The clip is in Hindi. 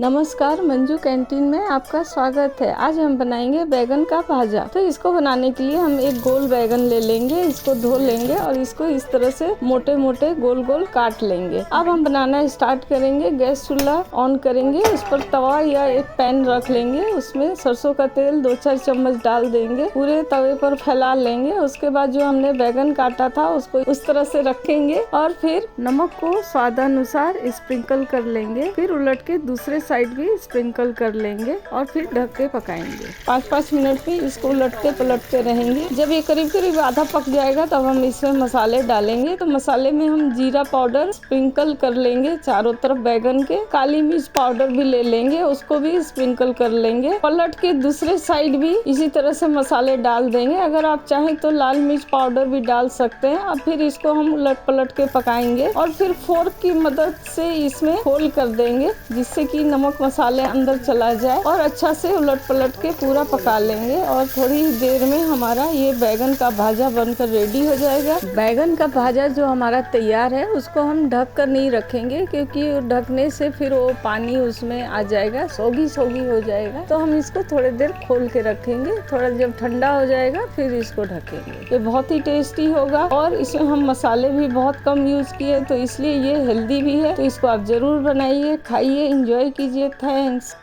नमस्कार, मंजू कैंटीन में आपका स्वागत है। आज हम बनाएंगे बैगन का भाजा। तो इसको बनाने के लिए हम एक गोल बैगन ले लेंगे, इसको धो लेंगे और इसको इस तरह से मोटे मोटे गोल गोल काट लेंगे। अब हम बनाना स्टार्ट करेंगे। गैस चूल्हा ऑन करेंगे, उस पर तवा या एक पैन रख लेंगे, उसमें सरसों का तेल 2-4 चम्मच डाल देंगे, पूरे तवे पर फैला लेंगे। उसके बाद जो हमने बैगन काटा था उसको उस तरह से रखेंगे और फिर नमक को स्वादानुसार स्प्रिंकल कर लेंगे। फिर उलट के दूसरे साइड भी स्प्रिंकल कर लेंगे और फिर ढक के पकाएंगे। 5-5 मिनट में इसको उलटते पलटते रहेंगे। जब ये करीब करीब आधा पक जाएगा तब हम इसमें मसाले डालेंगे। तो मसाले में हम जीरा पाउडर स्प्रिंकल कर लेंगे चारों तरफ बैगन के। काली मिर्च पाउडर भी ले लेंगे, उसको भी स्प्रिंकल कर लेंगे। पलट के दूसरे साइड भी इसी तरह से मसाले डाल देंगे। अगर आप चाहें तो लाल मिर्च पाउडर भी डाल सकते हैं। अब फिर इसको हम उलट पलट के पकाएंगे और फिर फोर्क की मदद से इसमें होल कर देंगे, जिससे कि नमक मसाले अंदर चला जाए, और अच्छा से उलट पलट के पूरा पका लेंगे। और थोड़ी देर में हमारा ये बैगन का भाजा बनकर रेडी हो जाएगा। बैगन का भाजा जो हमारा तैयार है उसको हम ढक कर नहीं रखेंगे, क्योंकि ढकने से फिर वो पानी उसमें आ जाएगा, सोगी सोगी हो जाएगा। तो हम इसको थोड़ी देर खोल के रखेंगे, थोड़ा जब ठंडा हो जाएगा फिर इसको ढकेंगे। ये बहुत ही टेस्टी होगा और इसमें हम मसाले भी बहुत कम यूज किए, तो इसलिए ये हेल्दी भी है। तो इसको आप जरूर बनाइए, खाइए, एंजॉय कीजिए। थैंक्स।